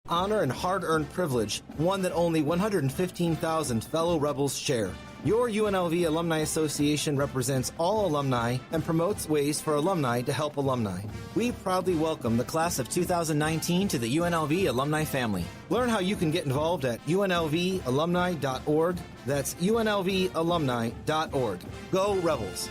honor and hard-earned privilege, one that only 115,000 fellow Rebels share. Your UNLV Alumni Association represents all alumni and promotes ways for alumni to help alumni. We proudly welcome the class of 2019 to the UNLV alumni family. Learn how you can get involved at unlvalumni.org. That's unlvalumni.org. Go Rebels.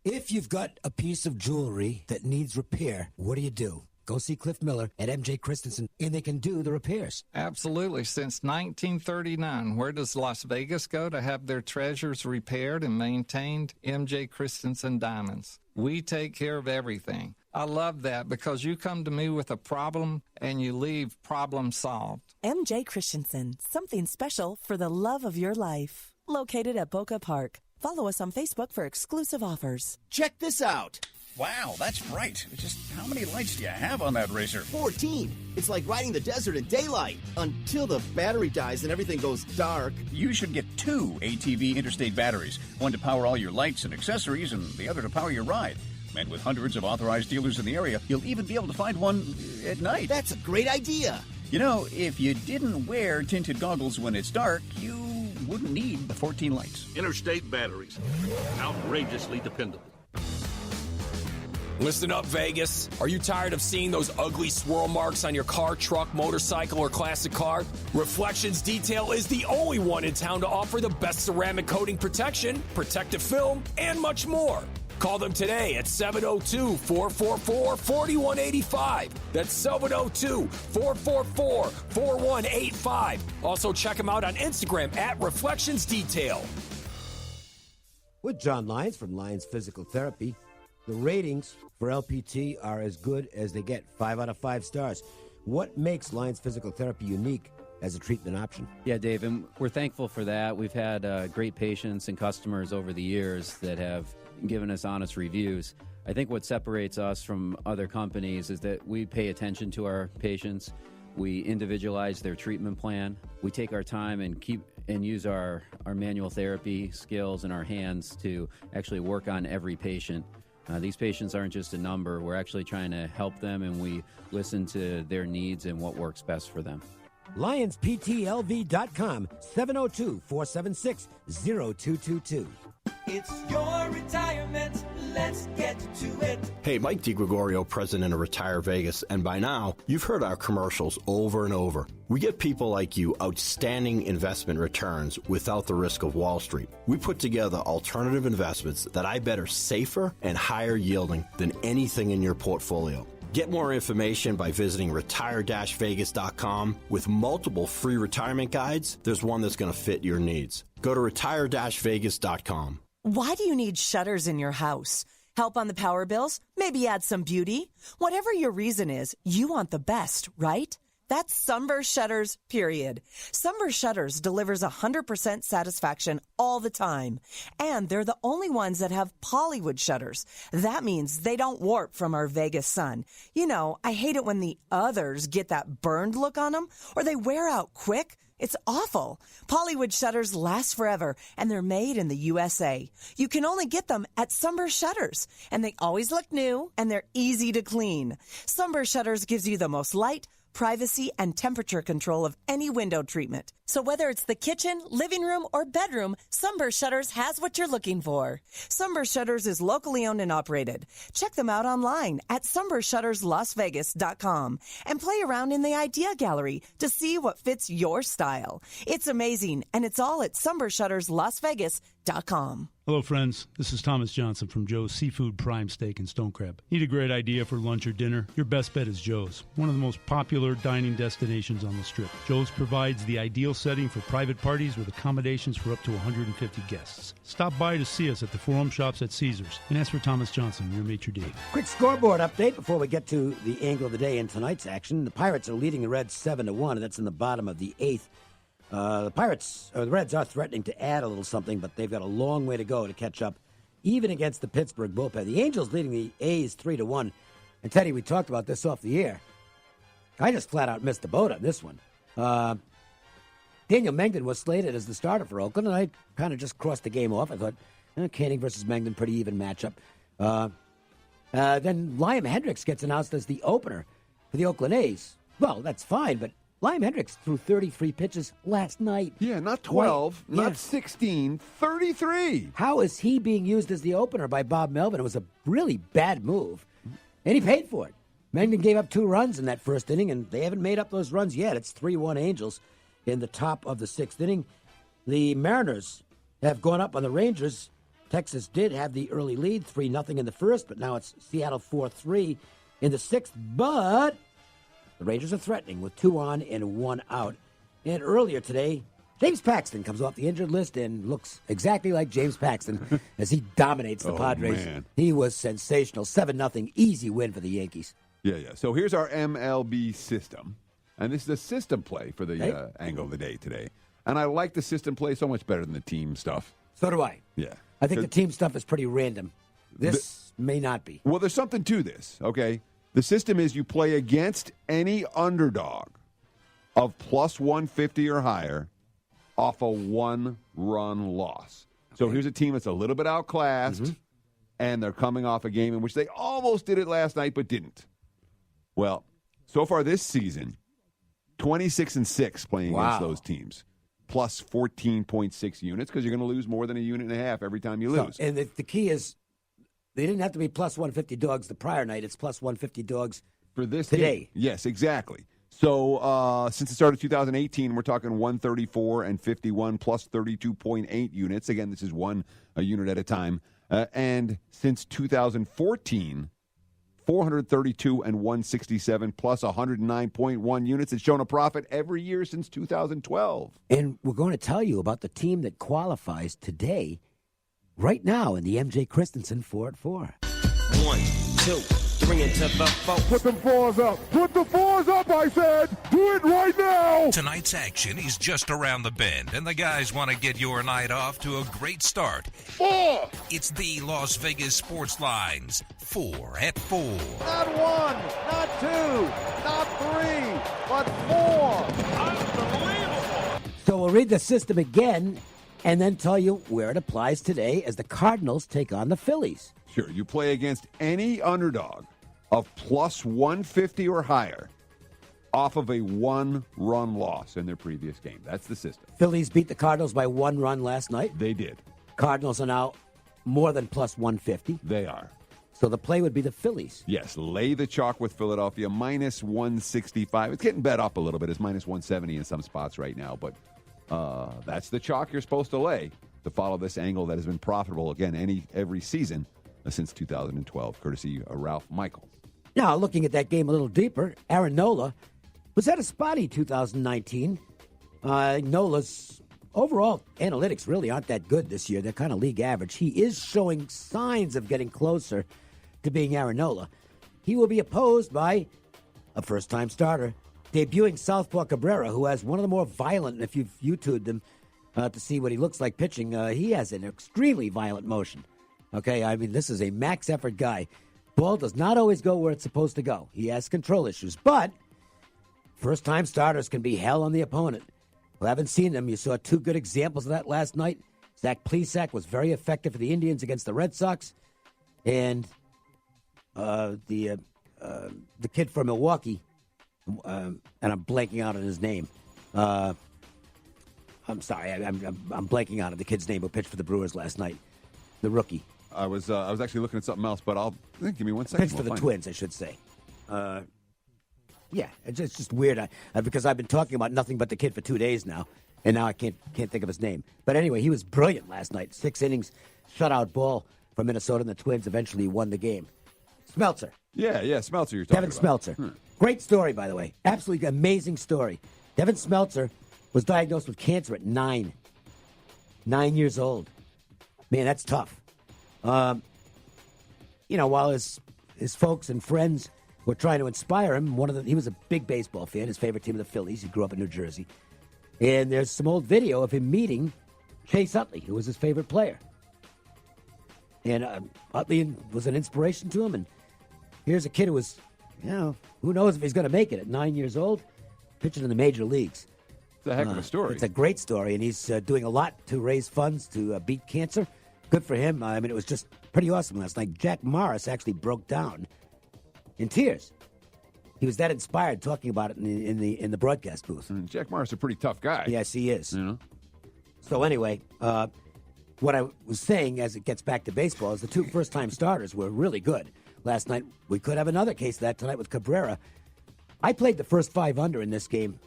If you've got a piece of jewelry that needs repair, what do? Go see Cliff Miller at MJ Christensen, and they can do the repairs. Absolutely. Since 1939, where does Las Vegas go to have their treasures repaired and maintained? MJ Christensen Diamonds. We take care of everything. I love that because you come to me with a problem and you leave problem solved. MJ Christensen, something special for the love of your life. Located at Boca Park. Follow us on Facebook for exclusive offers. Check this out. Wow, that's bright. Just how many lights do you have on that racer? 14. It's like riding the desert in daylight until the battery dies and everything goes dark. You should get 2 ATV Interstate batteries, one to power all your lights and accessories and the other to power your ride. And with hundreds of authorized dealers in the area, you'll even be able to find one at night. That's a great idea. You know, if you didn't wear tinted goggles when it's dark, you wouldn't need the 14 lights. Interstate batteries. Outrageously dependable. Listen up, Vegas. Are you tired of seeing those ugly swirl marks on your car, truck, motorcycle, or classic car? Reflections Detail is the only one in town to offer the best ceramic coating protection, protective film, and much more. Call them today at 702-444-4185. That's 702-444-4185. Also, check them out on Instagram at Reflections Detail. With John Lyons from Lyons Physical Therapy, the ratings for LPT are as good as they get, 5 out of 5 stars. What makes Lyons Physical Therapy unique as a treatment option? Yeah, Dave, and we're thankful for that. We've had great patients and customers over the years that have given us honest reviews. I think what separates us from other companies is that we pay attention to our patients. We individualize their treatment plan. We take our time and use our manual therapy skills and our hands to actually work on every patient. These patients aren't just a number. We're actually trying to help them, and we listen to their needs and what works best for them. LionsPTLV.com, 702-476-0222. It's your retirement. Let's get to it. Hey, Mike DiGregorio, president of Retire Vegas, and by now, you've heard our commercials over and over. We get people like you outstanding investment returns without the risk of Wall Street. We put together alternative investments that I bet are safer and higher yielding than anything in your portfolio. Get more information by visiting retire-vegas.com. With multiple free retirement guides, there's one that's going to fit your needs. Go to retire-vegas.com. Why do you need shutters in your house? Help on the power bills? Maybe add some beauty? Whatever your reason is, you want the best, right? That's Sunburst Shutters, period. Sunburst Shutters delivers 100% satisfaction all the time. And they're the only ones that have Polywood shutters. That means they don't warp from our Vegas sun. You know, I hate it when the others get that burned look on them, or they wear out quick. It's awful. Polywood shutters last forever, and they're made in the USA. You can only get them at Sunburst Shutters, and they always look new, and they're easy to clean. Sunburst Shutters gives you the most light, privacy, and temperature control of any window treatment. So whether it's the kitchen, living room, or bedroom, Sunburst Shutters has what you're looking for. Sunburst Shutters is locally owned and operated. Check them out online at sunburstshutterslasvegas.com and play around in the idea gallery to see what fits your style. It's amazing, and it's all at sunburstshutterslasvegas.com. Hello, friends. This is Thomas Johnson from Joe's Seafood Prime Steak and Stone Crab. Need a great idea for lunch or dinner? Your best bet is Joe's, one of the most popular dining destinations on the Strip. Joe's provides the ideal setting for private parties with accommodations for up to 150 guests. Stop by to see us at the Forum Shops at Caesars and ask for Thomas Johnson, your maitre d'. Quick scoreboard update before we get to the angle of the day in tonight's action. The Pirates are leading the Reds 7-1, and that's in the bottom of the 8th. The Reds are threatening to add a little something, but they've got a long way to go to catch up, even against the Pittsburgh bullpen. The Angels leading the A's 3-1. And Teddy, we talked about this off the air. I just flat out missed the boat on this one. Daniel Mengden was slated as the starter for Oakland, and I kind of just crossed the game off. I thought, Canning versus Mengden, pretty even matchup. Then Liam Hendricks gets announced as the opener for the Oakland A's. Well, that's fine, but Liam Hendricks threw 33 pitches last night. Yeah, not 12, Yeah. not 16, 33. How is he being used as the opener by Bob Melvin? It was a really bad move, and he paid for it. Mengden gave up 2 runs in that first inning, and they haven't made up those runs yet. It's 3-1 Angels in the top of the 6th inning. The Mariners have gone up on the Rangers. Texas did have the early lead, 3-0 in the first, but now it's Seattle 4-3 in the 6th. But the Rangers are threatening with 2 on and 1 out. And earlier today, James Paxton comes off the injured list and looks exactly like James Paxton as he dominates the Padres. Man. He was sensational. 7-0, easy win for the Yankees. Yeah. So here's our MLB system. And this is a system play for the angle of the day today. And I like the system play so much better than the team stuff. So do I. Yeah. I think the team stuff is pretty random. This may not be. Well, there's something to this, okay? The system is you play against any underdog of plus 150 or higher off a 1-run loss. So here's a team that's a little bit outclassed, and they're coming off a game in which they almost did it last night but didn't. Well, so far this season, 26-6 playing against those teams, plus 14.6 units because you're going to lose more than a unit and a half every time you lose. And the key is they didn't have to be plus 150 dogs the prior night. It's plus 150 dogs for this today. Game. Yes, exactly. So since the start of 2018, we're talking 134 and 51 plus 32.8 units. Again, this is a unit at a time. And since 2014, 432 and 167 plus 109.1 units. It's shown a profit every year since 2012. And we're going to tell you about the team that qualifies today, right now, in the MJ Christensen 4-at-4. 1, 2, 3 into the 4. Put them 4s up. Put the 4s up, I said. Do it right now. Tonight's action is just around the bend, and the guys want to get your night off to a great start. 4. It's the Las Vegas Sportsline's 4-at-4. Not 1, not 2, not 3, but 4. Unbelievable. So we'll read the system again and then tell you where it applies today as the Cardinals take on the Phillies. Sure, you play against any underdog of plus 150 or higher off of a 1-run loss in their previous game. That's the system. Phillies beat the Cardinals by 1 run last night. They did. Cardinals are now more than plus 150. They are. So the play would be the Phillies. Yes, lay the chalk with Philadelphia, minus 165. It's getting bet up a little bit. It's minus 170 in some spots right now, but that's the chalk you're supposed to lay to follow this angle that has been profitable, again, every season since 2012, courtesy of Ralph Michaels. Now, looking at that game a little deeper, Aaron Nola was at a spotty 2019. Nola's overall analytics really aren't that good this year. They're kind of league average. He is showing signs of getting closer to being Aaron Nola. He will be opposed by a first-time starter, debuting Southpaw Cabrera, who has one of the more violent, and if you've YouTubed him to see what he looks like pitching, he has an extremely violent motion. Okay, I mean, this is a max-effort guy. Ball does not always go where it's supposed to go. He has control issues, but first-time starters can be hell on the opponent. Who haven't seen them, you saw 2 good examples of that last night. Zach Plesac was very effective for the Indians against the Red Sox, and the kid from Milwaukee, and I'm blanking out on his name. I'm sorry, I'm blanking out on the kid's name who pitched for the Brewers last night. The rookie. I was actually looking at something else, but give me 1 second. Pitched for the Twins, I should say. Yeah, it's just weird because I've been talking about nothing but the kid for 2 days now, and now I can't think of his name. But anyway, he was brilliant last night. 6 innings, shutout ball for Minnesota, and the Twins eventually won the game. Smeltzer. Yeah, Smeltzer you're talking Devin about. Smeltzer. Great story, by the way. Absolutely amazing story. Devin Smeltzer was diagnosed with cancer at 9. 9 years old. Man, that's tough. While his folks and friends were trying to inspire him, he was a big baseball fan, his favorite team of the Phillies. He grew up in New Jersey. And there's some old video of him meeting Chase Utley, who was his favorite player. And Utley was an inspiration to him. And here's a kid who was, who knows if he's going to make it at 9 years old, pitching in the major leagues. It's a heck of a story. It's a great story, and he's doing a lot to raise funds to beat cancer. Good for him. I mean, it was just pretty awesome last night. Jack Morris actually broke down in tears He was that inspired talking about it in the broadcast booth. And Jack Morris is a pretty tough guy. Yes, he is. You know? So anyway, what I was saying as it gets back to baseball is the two first-time starters were really good. Last night, we could have another case of that tonight with Cabrera. I played the first 5 under in this game.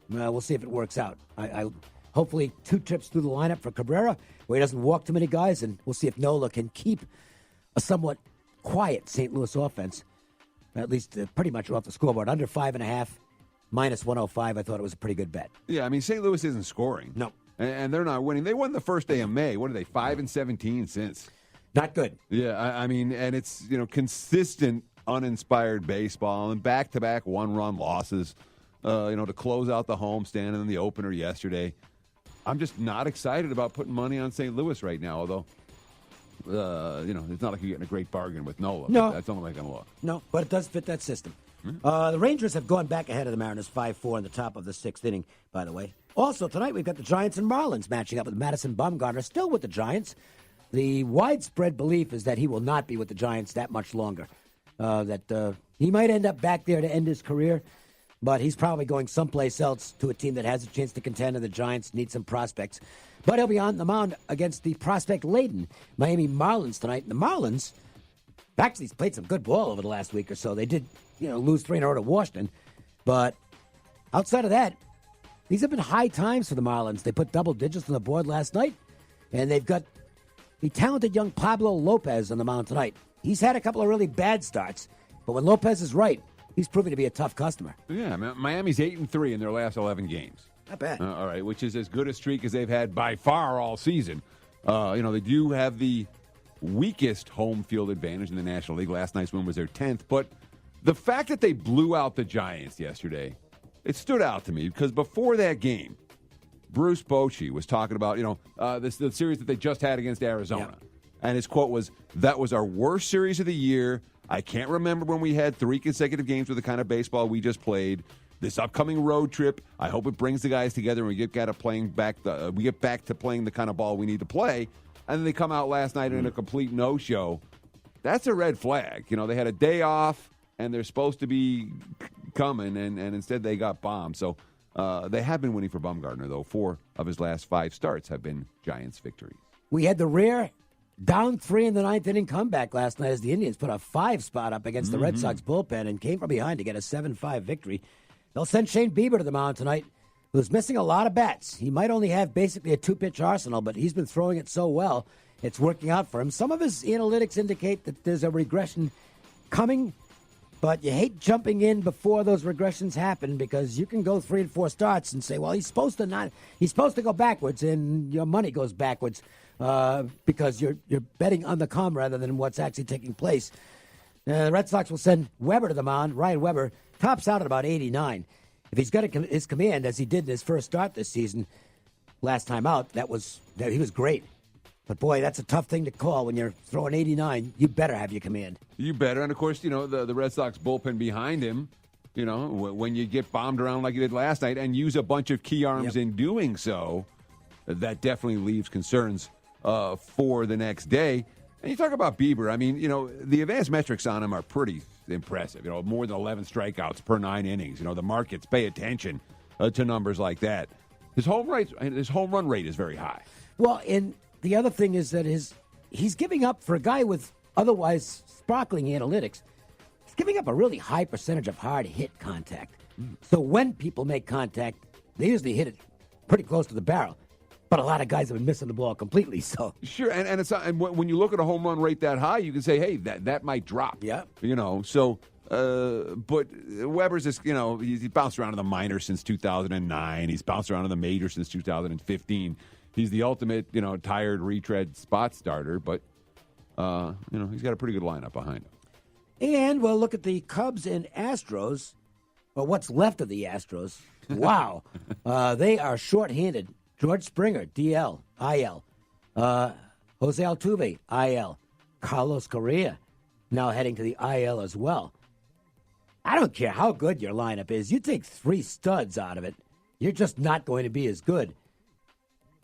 We'll see if it works out. I hopefully 2 trips through the lineup for Cabrera where he doesn't walk too many guys, and we'll see if Nola can keep a somewhat quiet St. Louis offense, at least pretty much off the scoreboard. Under 5.5, minus 105, I thought it was a pretty good bet. Yeah, I mean, St. Louis isn't scoring. No. And they're not winning. They won the first day of May. What are they, 5-17 since? Not good. Yeah, I mean, and it's, consistent, uninspired baseball and back-to-back one-run losses, to close out the homestand in the opener yesterday. I'm just not excited about putting money on St. Louis right now, although, it's not like you're getting a great bargain with Nola. No. That's only going to look. No, but it does fit that system. The Rangers have gone back ahead of the Mariners 5-4 in the top of the 6th inning, by the way. Also, tonight we've got the Giants and Marlins matching up with Madison Bumgarner, still with the Giants. The widespread belief is that he will not be with the Giants that much longer. He might end up back there to end his career, but he's probably going someplace else to a team that has a chance to contend, and the Giants need some prospects. But he'll be on the mound against the prospect-laden Miami Marlins tonight. And the Marlins actually played some good ball over the last week or so. They did, lose 3 in a row to Washington. But outside of that, these have been high times for the Marlins. They put double digits on the board last night, and they've got the talented young Pablo Lopez on the mound tonight. He's had a couple of really bad starts, but when Lopez is right, he's proving to be a tough customer. Yeah, Miami's 8-3 in their last 11 games. Not bad. All right, which is as good a streak as they've had by far all season. They do have the weakest home field advantage in the National League. Last night's win was their 10th, but the fact that they blew out the Giants yesterday, it stood out to me because before that game, Bruce Bochy was talking about, the series that they just had against Arizona. Yep. And his quote was, "That was our worst series of the year. I can't remember when we had 3 consecutive games with the kind of baseball we just played. This upcoming road trip, I hope it brings the guys together and we get back to playing the kind of ball we need to play." And then they come out last night in a complete no-show. That's a red flag. They had a day off and they're supposed to be coming, and instead they got bombed. So they have been winning for Bumgarner, though. 4 of his last 5 starts have been Giants victories. We had the rare down 3 in the 9th inning comeback last night as the Indians put a 5 spot up against the Red Sox bullpen and came from behind to get a 7-5 victory. They'll send Shane Bieber to the mound tonight, who's missing a lot of bats. He might only have basically a 2-pitch arsenal, but he's been throwing it so well, it's working out for him. Some of his analytics indicate that there's a regression coming, but you hate jumping in before those regressions happen because you can go 3 and 4 starts and say, well, he's supposed to go backwards, and your money goes backwards because you're betting on the come rather than what's actually taking place. The Red Sox will send Weber to the mound. Ryan Weber tops out at about 89. If he's got his command as he did in his first start this season, last time out, he was great. But, boy, that's a tough thing to call when you're throwing 89. You better have your command. You better. And, of course, the Red Sox bullpen behind him, when you get bombed around like you did last night and use a bunch of key arms in doing so, that definitely leaves concerns for the next day. And you talk about Bieber. I mean, the advanced metrics on him are pretty impressive. More than 11 strikeouts per 9 innings. The markets pay attention to numbers like that. His home run rate is very high. Well, and the other thing is that he's giving up, for a guy with otherwise sparkling analytics, he's giving up a really high percentage of hard hit contact. So when people make contact, they usually hit it pretty close to the barrel. But a lot of guys have been missing the ball completely. So sure, and it's and when you look at a home run rate that high, you can say, hey, that might drop. Yeah, So, but Weber's just he's bounced around in the minors since 2009. He's bounced around in the majors since 2015. He's the ultimate tired retread spot starter. But he's got a pretty good lineup behind him. And we'll look at the Cubs and Astros, or what's left of the Astros. Wow, they are shorthanded. George Springer, DL, IL. Jose Altuve, IL. Carlos Correa, now heading to the IL as well. I don't care how good your lineup is. You take 3 studs out of it, you're just not going to be as good.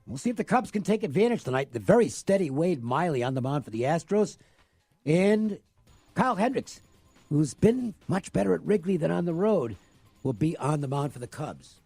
We'll see if the Cubs can take advantage tonight. The very steady Wade Miley on the mound for the Astros. And Kyle Hendricks, who's been much better at Wrigley than on the road, will be on the mound for the Cubs.